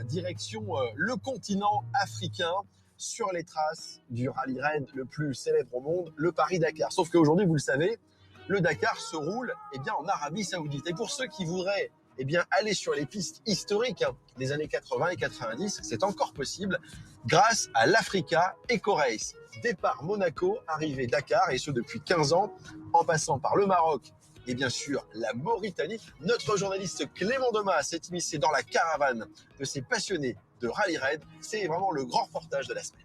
direction le continent africain sur les traces du rallye raid le plus célèbre au monde, le Paris-Dakar. Sauf qu'aujourd'hui, vous le savez, le Dakar se roule en Arabie Saoudite. Et pour ceux qui voudraient aller sur les pistes historiques des années 80 et 90, c'est encore possible grâce à l'Africa Eco Race. Départ Monaco, arrivée Dakar, et ce depuis 15 ans, en passant par le Maroc et bien sûr la Mauritanie. Notre journaliste Clément Demas s'est immiscé dans la caravane de ces passionnés de rallye raid. C'est vraiment le grand reportage de la semaine.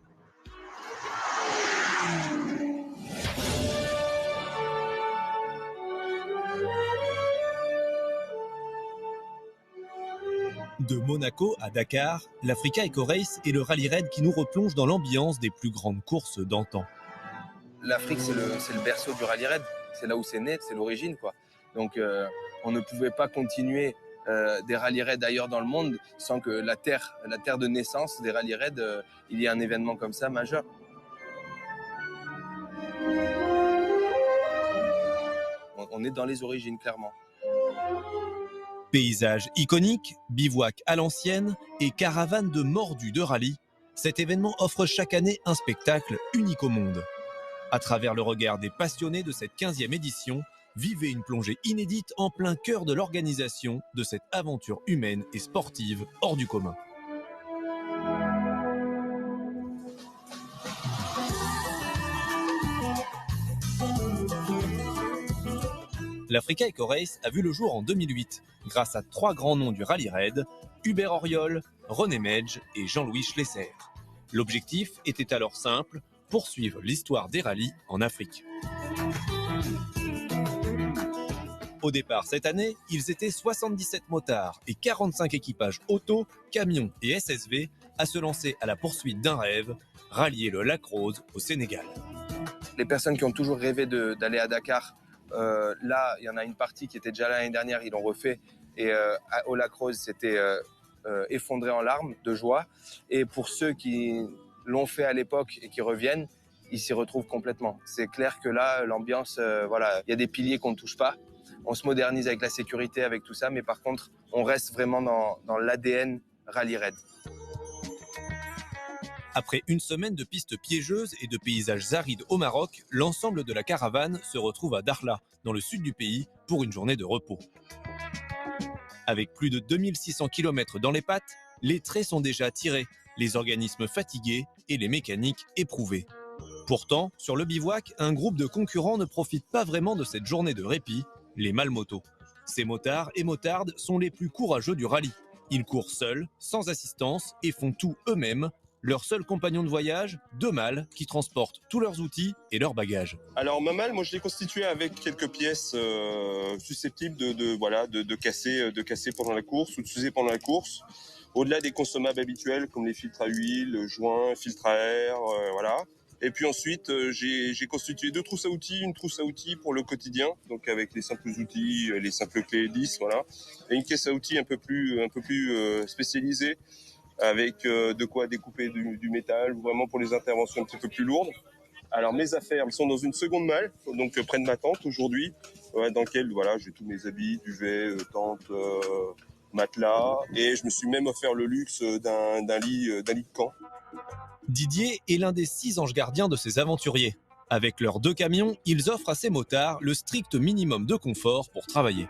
De Monaco à Dakar, l'Africa Eco Race est le rallye raid qui nous replonge dans l'ambiance des plus grandes courses d'antan. L'Afrique, c'est le berceau du rallye raid. C'est là où c'est né, c'est l'origine, quoi. Donc, on ne pouvait pas continuer des rallye raids ailleurs dans le monde sans que la terre de naissance des rallye raids, il y ait un événement comme ça majeur. On est dans les origines, clairement. Paysage iconique, bivouac à l'ancienne et caravane de mordus de rallye, cet événement offre chaque année un spectacle unique au monde. À travers le regard des passionnés de cette 15e édition, vivez une plongée inédite en plein cœur de l'organisation de cette aventure humaine et sportive hors du commun. L'Africa Eco Race a vu le jour en 2008, grâce à 3 grands noms du rallye raid, Hubert Auriol, René Medj et Jean-Louis Schlesser. L'objectif était alors simple, poursuivre l'histoire des rallyes en Afrique. Au départ cette année, ils étaient 77 motards et 45 équipages auto, camions et SSV à se lancer à la poursuite d'un rêve, rallier le Lac Rose au Sénégal. Les personnes qui ont toujours rêvé d'aller à Dakar, là, il y en a une partie qui était déjà là l'année dernière, ils l'ont refait. Et au Lac Rose, c'était effondré en larmes de joie. Et pour ceux qui l'ont fait à l'époque et qui reviennent, ils s'y retrouvent complètement. C'est clair que là, l'ambiance, il y a des piliers qu'on ne touche pas. On se modernise avec la sécurité, avec tout ça, mais par contre, on reste vraiment dans l'ADN rallye raid. Après une semaine de pistes piégeuses et de paysages arides au Maroc, l'ensemble de la caravane se retrouve à Dakhla, dans le sud du pays, pour une journée de repos. Avec plus de 2600 km dans les pattes, les traits sont déjà tirés, les organismes fatigués et les mécaniques éprouvés. Pourtant, sur le bivouac, un groupe de concurrents ne profite pas vraiment de cette journée de répit, les malmotos. Ces motards et motardes sont les plus courageux du rallye. Ils courent seuls, sans assistance et font tout eux-mêmes. Leur seul compagnon de voyage, 2 mâles qui transportent tous leurs outils et leurs bagages. Alors ma malle, moi je l'ai constituée avec quelques pièces susceptibles de casser pendant la course ou de s'user pendant la course. Au-delà des consommables habituels comme les filtres à huile, joints, filtres à air, voilà. Et puis ensuite, j'ai constitué 2 trousses à outils, une trousse à outils pour le quotidien, donc avec les simples outils, les simples clés 10, voilà, et une caisse à outils un peu plus spécialisée, avec de quoi découper du métal, vraiment pour les interventions un petit peu plus lourdes. Alors mes affaires, elles sont dans une seconde malle, donc près de ma tente aujourd'hui, dans laquelle j'ai tous mes habits, duvet, tente, matelas, et je me suis même offert le luxe d'un lit de camp. Didier est l'un des 6 anges gardiens de ces aventuriers. Avec leurs 2 camions, ils offrent à ces motards le strict minimum de confort pour travailler.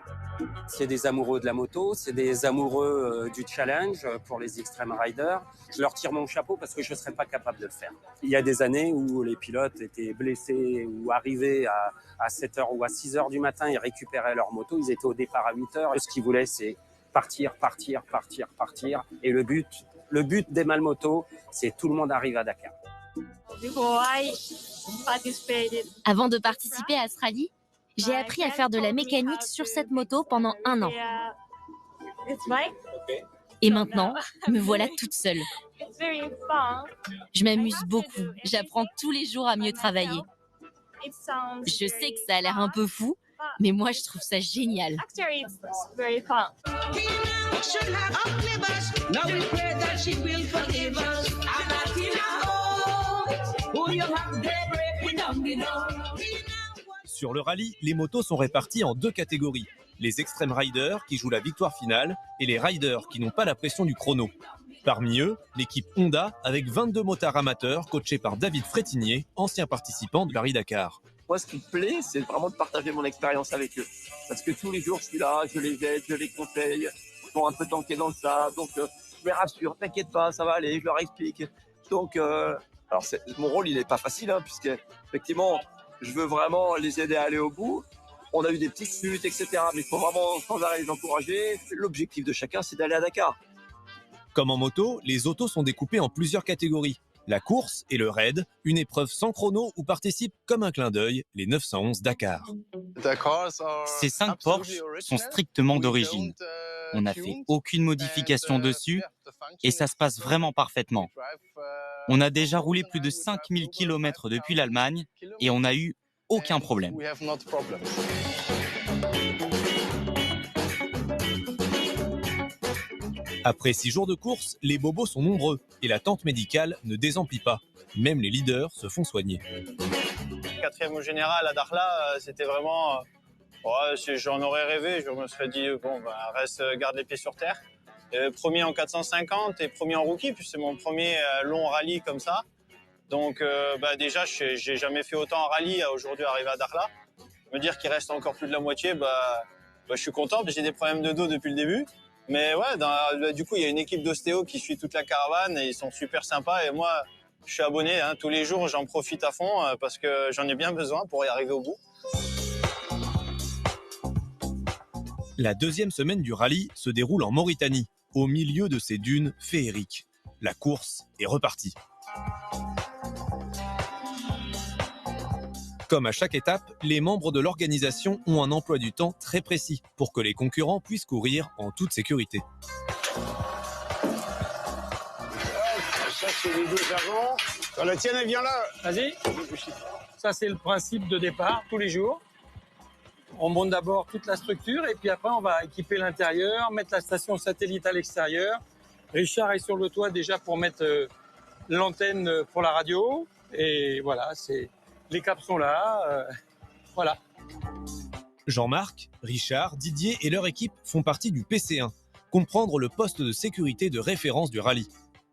C'est des amoureux de la moto, c'est des amoureux du challenge pour les extreme riders. Je leur tire mon chapeau parce que je ne serais pas capable de le faire. Il y a des années où les pilotes étaient blessés ou arrivaient à 7h ou à 6h du matin, ils récupéraient leur moto, ils étaient au départ à 8h. Ce qu'ils voulaient, c'est partir. Et le but des malmotos, c'est tout le monde arrive à Dakar. Avant de participer à ce rallye, j'ai appris à faire de la mécanique sur cette moto pendant 1 an. Et maintenant, me voilà toute seule. Je m'amuse beaucoup, j'apprends tous les jours à mieux travailler. Je sais que ça a l'air un peu fou, mais moi je trouve ça génial. Sur le rallye, les motos sont réparties en 2 catégories. Les extreme riders qui jouent la victoire finale et les riders qui n'ont pas la pression du chrono. Parmi eux, l'équipe Honda avec 22 motards amateurs coachés par David Frétinier, ancien participant de Paris-Dakar. Moi, ce qui me plaît, c'est vraiment de partager mon expérience avec eux. Parce que tous les jours, je suis là, je les aide, je les conseille. Ils sont un peu tankés dans le sable. Donc, je les rassure, t'inquiète pas, ça va aller, je leur explique. Donc, alors mon rôle, il n'est pas facile, hein, puisque, effectivement, je veux vraiment les aider à aller au bout. On a eu des petites luttes, etc. Mais il faut vraiment sans arrêt les encourager. L'objectif de chacun, c'est d'aller à Dakar. Comme en moto, les autos sont découpées en plusieurs catégories. La course et le raid, une épreuve sans chrono où participent comme un clin d'œil les 911 Dakar. Ces 5 Porsche sont strictement d'origine. On n'a fait aucune modification dessus et ça se passe vraiment parfaitement. On a déjà roulé plus de 5000 km depuis l'Allemagne et on n'a eu aucun problème. Après 6 jours de course, les bobos sont nombreux et la tente médicale ne désemplit pas. Même les leaders se font soigner. 4e au général à Dakhla, c'était vraiment... j'en aurais rêvé, je me serais dit, reste, garde les pieds sur terre. Premier en 450 et premier en rookie, puis c'est mon premier long rallye comme ça. Donc déjà, j'ai jamais fait autant en rallye aujourd'hui arrivé à Dakhla. Me dire qu'il reste encore plus de la moitié, je suis content, j'ai des problèmes de dos depuis le début. Mais ouais, du coup, il y a une équipe d'ostéo qui suit toute la caravane et ils sont super sympas. Et moi, je suis abonné, hein, tous les jours, j'en profite à fond parce que j'en ai bien besoin pour y arriver au bout. La 2e semaine du rallye se déroule en Mauritanie, au milieu de ces dunes féeriques. La course est repartie. Comme à chaque étape, les membres de l'organisation ont un emploi du temps très précis pour que les concurrents puissent courir en toute sécurité. Ça, c'est les 2 avant. La tienne, elle vient là. Vas-y. Ça, c'est le principe de départ, tous les jours. On monte d'abord toute la structure et puis après, on va équiper l'intérieur, mettre la station satellite à l'extérieur. Richard est sur le toit déjà pour mettre l'antenne pour la radio. Et voilà, les câbles sont là. Voilà. Jean-Marc, Richard, Didier et leur équipe font partie du PC1, comprendre le poste de sécurité de référence du rallye.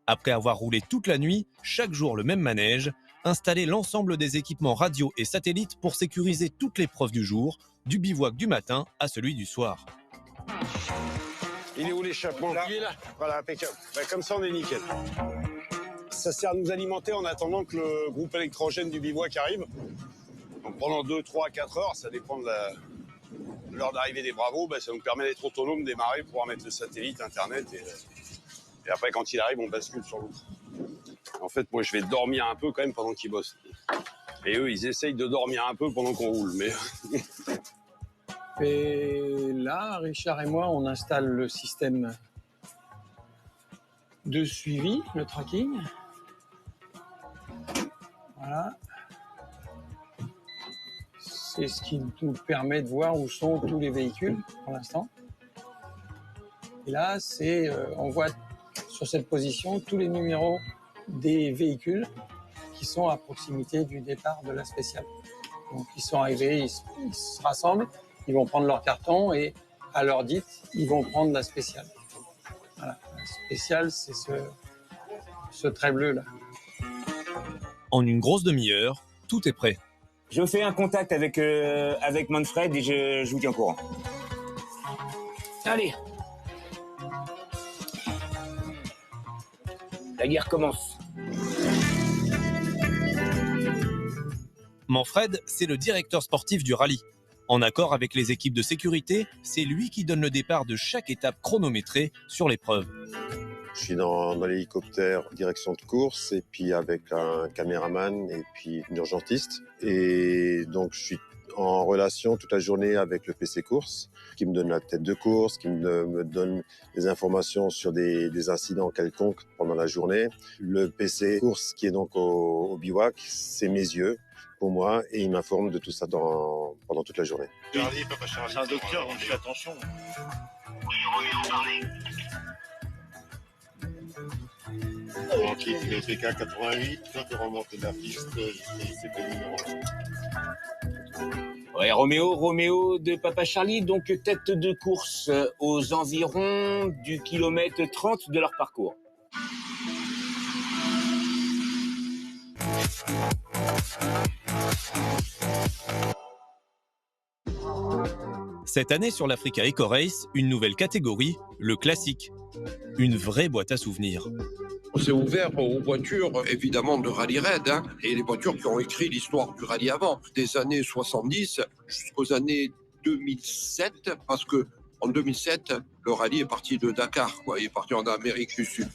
Après avoir roulé toute la nuit, chaque jour le même manège, installer l'ensemble des équipements radio et satellites pour sécuriser toute l'épreuve du jour, du bivouac du matin à celui du soir. Il est où l'échappement? Là. Il est là. Voilà, impeccable. Comme ça, on est nickel. Ça sert à nous alimenter en attendant que le groupe électrogène du bivouac arrive. Donc pendant 2, 3, 4 heures, ça dépend de l'heure d'arrivée des bravos, ça nous permet d'être autonome, démarrer, pouvoir mettre le satellite, Internet. Et après, quand il arrive, on bascule sur l'autre. En fait, moi, je vais dormir un peu quand même pendant qu'ils bossent. Et eux, ils essayent de dormir un peu pendant qu'on roule. Mais... Et là, Richard et moi, on installe le système de suivi, le tracking. Voilà. C'est ce qui nous permet de voir où sont tous les véhicules pour l'instant. Et là, on voit sur cette position tous les numéros des véhicules qui sont à proximité du départ de la spéciale. Donc, ils sont arrivés, ils se rassemblent, ils vont prendre leur carton et à l'heure dite, ils vont prendre la spéciale. Voilà. La spéciale, c'est ce trait bleu là. En une grosse demi-heure, tout est prêt. Je fais un contact avec Manfred et je vous tiens au courant. Allez. La guerre commence. Manfred, c'est le directeur sportif du rallye. En accord avec les équipes de sécurité, c'est lui qui donne le départ de chaque étape chronométrée sur l'épreuve. Je suis dans l'hélicoptère direction de course et puis avec un caméraman et puis une urgentiste. Et donc je suis en relation toute la journée avec le PC course qui me donne la tête de course, qui me donne des informations sur des incidents quelconques pendant la journée. Le PC course qui est donc au bivouac, c'est mes yeux pour moi et il m'informe de tout ça pendant toute la journée. C'est un docteur, on fait attention. Ok, le PK 88, toi tu remontes la piste, c'est le numéro. Ouais, Roméo de Papa Charlie, donc tête de course aux environs du kilomètre 30 de leur parcours. Cette année sur l'Africa Eco Race, une nouvelle catégorie, le classique. Une vraie boîte à souvenirs. C'est ouvert aux voitures, évidemment, de rallye raid, hein, et les voitures qui ont écrit l'histoire du rallye avant, des années 70 jusqu'aux années 2007, parce que en 2007, le rallye est parti de Dakar, quoi, il est parti en Amérique du Sud.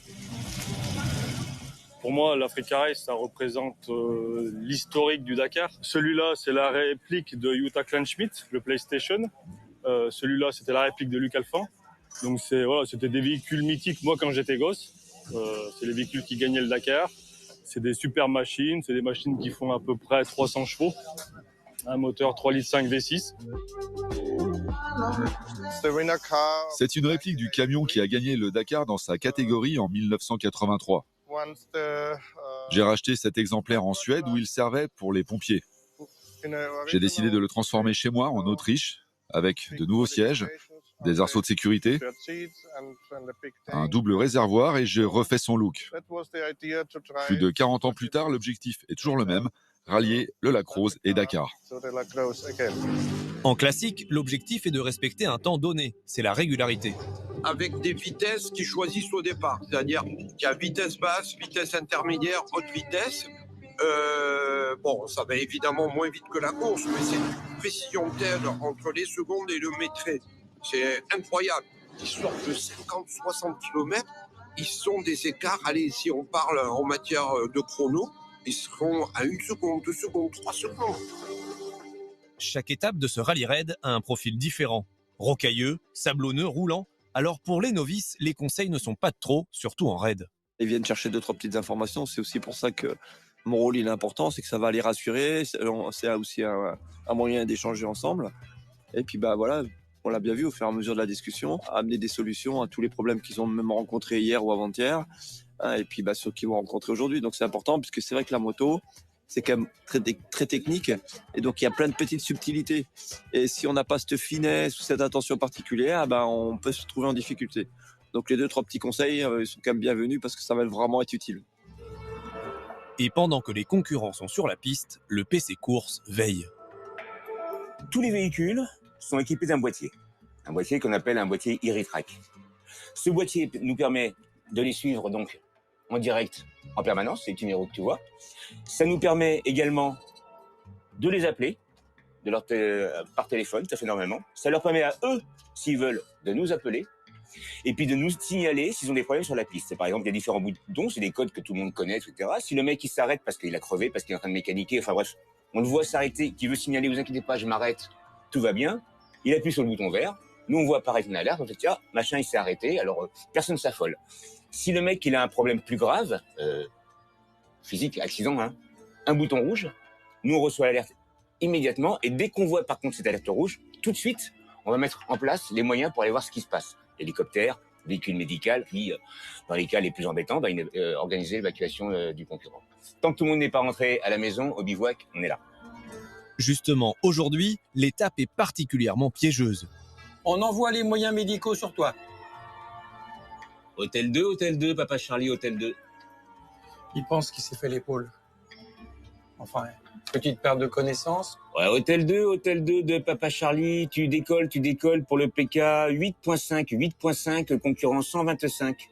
Pour moi, l'Africa Race, ça représente l'historique du Dakar. Celui-là, c'est la réplique de Jutta Kleinschmidt, le PlayStation. Celui-là, c'était la réplique de Luc Alphand. Donc c'était des véhicules mythiques, moi, quand j'étais gosse. C'est les véhicules qui gagnaient le Dakar. C'est des super machines, c'est des machines qui font à peu près 300 chevaux. Un moteur 3,5 litres V6. C'est une réplique du camion qui a gagné le Dakar dans sa catégorie en 1983. J'ai racheté cet exemplaire en Suède où il servait pour les pompiers. J'ai décidé de le transformer chez moi en Autriche avec de nouveaux sièges, des arceaux de sécurité, un double réservoir et j'ai refait son look. Plus de 40 ans plus tard, l'objectif est toujours le même, rallier le Lacrose et Dakar. En classique, l'objectif est de respecter un temps donné, c'est la régularité. Avec des vitesses qui choisissent au départ, c'est-à-dire qu'il y a vitesse basse, vitesse intermédiaire, haute vitesse. Ça va évidemment moins vite que la course, mais c'est une précision telle entre les secondes et le métré. C'est incroyable. Ils sortent de 50-60 km, ils sont des écarts. Allez, si on parle en matière de chrono, ils seront à 1 seconde, 2 secondes, 3 secondes. Chaque étape de ce rallye raid a un profil différent. Rocailleux, sablonneux, roulant. Alors pour les novices, les conseils ne sont pas de trop, surtout en raid. Ils viennent chercher 2-3 petites informations. C'est aussi pour ça que mon rôle il est important, c'est que ça va les rassurer. C'est aussi un moyen d'échanger ensemble. Et puis voilà, on l'a bien vu au fur et à mesure de la discussion, amener des solutions à tous les problèmes qu'ils ont même rencontrés hier ou avant-hier. Et puis ceux qu'ils vont rencontrer aujourd'hui. Donc c'est important puisque c'est vrai que la moto, c'est quand même très technique. Et donc il y a plein de petites subtilités. Et si on n'a pas cette finesse ou cette attention particulière, on peut se trouver en difficulté. Donc les 2-3 petits conseils, ils sont quand même bienvenus parce que ça va vraiment être utile. Et pendant que les concurrents sont sur la piste, le PC Course veille. Tous les véhicules sont équipés d'un boîtier qu'on appelle un boîtier e-retrack. Ce boîtier nous permet de les suivre donc en direct, en permanence, c'est le numéro que tu vois. Ça nous permet également de les appeler par téléphone, ça fait normalement. Ça leur permet à eux, s'ils veulent, de nous appeler et puis de nous signaler s'ils ont des problèmes sur la piste. Par exemple, il y a différents boutons, c'est des codes que tout le monde connaît, etc. Si le mec il s'arrête parce qu'il a crevé, parce qu'il est en train de mécaniquer, enfin bref, on le voit s'arrêter, qui veut signaler, vous inquiétez pas, je m'arrête, tout va bien. Il appuie sur le bouton vert, nous on voit apparaître une alerte, on se dit tiens, machin il s'est arrêté, alors personne s'affole. Si le mec il a un problème plus grave, physique, accident, un bouton rouge, nous on reçoit l'alerte immédiatement et dès qu'on voit par contre cette alerte rouge, tout de suite on va mettre en place les moyens pour aller voir ce qui se passe. Hélicoptère, véhicule médical, puis dans les cas les plus embêtants, organiser l'évacuation du concurrent. Tant que tout le monde n'est pas rentré à la maison, au bivouac, on est là. Justement, aujourd'hui, l'étape est particulièrement piégeuse. On envoie les moyens médicaux sur toi. Hôtel 2, Papa Charlie, Hôtel 2. Il pense qu'il s'est fait l'épaule. Enfin, petite perte de connaissance. Ouais, Hôtel 2 de Papa Charlie, tu décolles pour le PK 8.5, concurrent 125.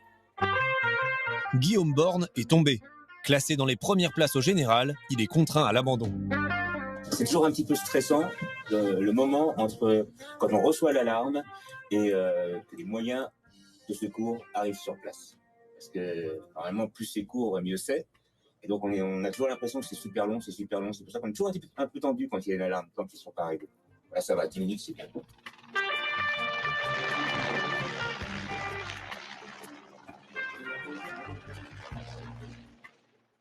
Guillaume Borne est tombé. Classé dans les premières places au général, il est contraint à l'abandon. C'est toujours un petit peu stressant, le moment entre quand on reçoit l'alarme et que les moyens de secours arrivent sur place. Parce que normalement, plus c'est court, mieux c'est. Et donc on a toujours l'impression que c'est super long. C'est pour ça qu'on est toujours un peu tendu quand il y a une alarme, quand ils ne sont pas arrivés. Là, ça va, 10 minutes, c'est bien.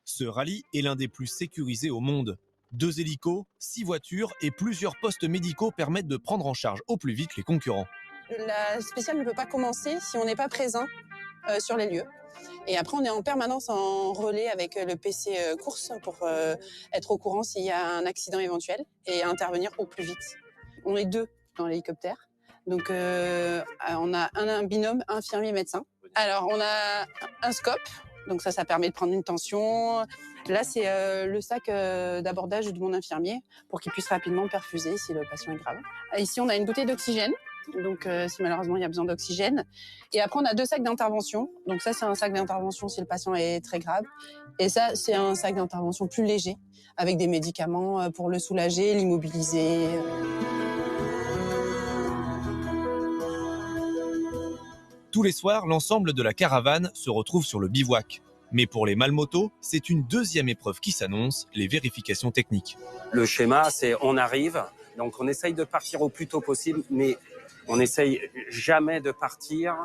Ce rallye est l'un des plus sécurisés au monde. 2 hélicos, 6 voitures et plusieurs postes médicaux permettent de prendre en charge au plus vite les concurrents. La spéciale ne peut pas commencer si on n'est pas présent sur les lieux. Et après, on est en permanence en relais avec le PC course pour être au courant s'il y a un accident éventuel et intervenir au plus vite. On est 2 dans l'hélicoptère. Donc, on a un binôme infirmier-médecin. Alors, on a un scope, donc ça permet de prendre une tension. Là, c'est le sac d'abordage de mon infirmier pour qu'il puisse rapidement perfuser si le patient est grave. Ici, on a une bouteille d'oxygène, donc si malheureusement il y a besoin d'oxygène. Et après, on a 2 sacs d'intervention. Donc ça, c'est un sac d'intervention si le patient est très grave. Et ça, c'est un sac d'intervention plus léger, avec des médicaments pour le soulager, l'immobiliser. Tous les soirs, l'ensemble de la caravane se retrouve sur le bivouac. Mais pour les malmotos, c'est une deuxième épreuve qui s'annonce, les vérifications techniques. Le schéma, c'est on arrive, donc on essaye de partir au plus tôt possible, mais on essaye jamais de partir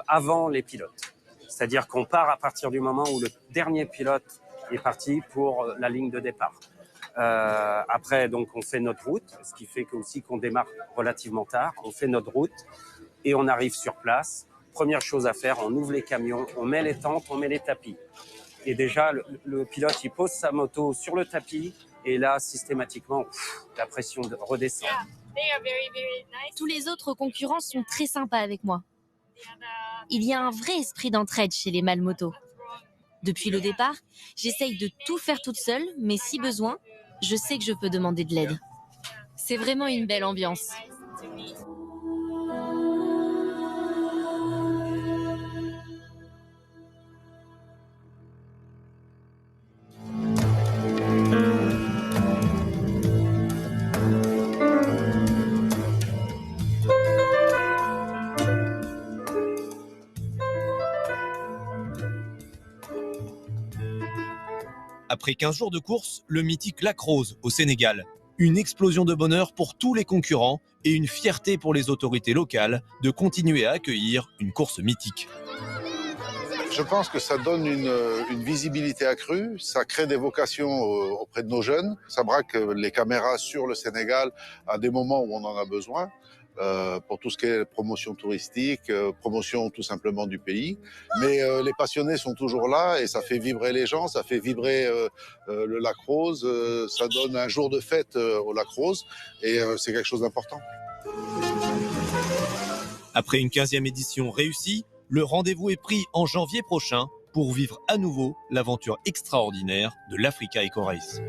avant les pilotes. C'est-à-dire qu'on part à partir du moment où le dernier pilote est parti pour la ligne de départ. Après, donc, on fait notre route, ce qui fait aussi qu'on démarre relativement tard. On fait notre route et on arrive sur place. Première chose à faire, on ouvre les camions, on met les tentes, on met les tapis. Et déjà, le pilote, il pose sa moto sur le tapis et là, systématiquement, la pression redescend. Tous les autres concurrents sont très sympas avec moi. Il y a un vrai esprit d'entraide chez les malmotos. Depuis le départ, j'essaye de tout faire toute seule, mais si besoin, je sais que je peux demander de l'aide. C'est vraiment une belle ambiance. Après 15 jours de course, le mythique Lac Rose au Sénégal. Une explosion de bonheur pour tous les concurrents et une fierté pour les autorités locales de continuer à accueillir une course mythique. Je pense que ça donne une visibilité accrue, ça crée des vocations auprès de nos jeunes, ça braque les caméras sur le Sénégal à des moments où on en a besoin. Pour tout ce qui est promotion touristique, promotion tout simplement du pays. Mais les passionnés sont toujours là et ça fait vibrer les gens, ça fait vibrer le Lac Rose, ça donne un jour de fête au Lac Rose et c'est quelque chose d'important. Après une 15e édition réussie, le rendez-vous est pris en janvier prochain pour vivre à nouveau l'aventure extraordinaire de l'Africa Eco Race.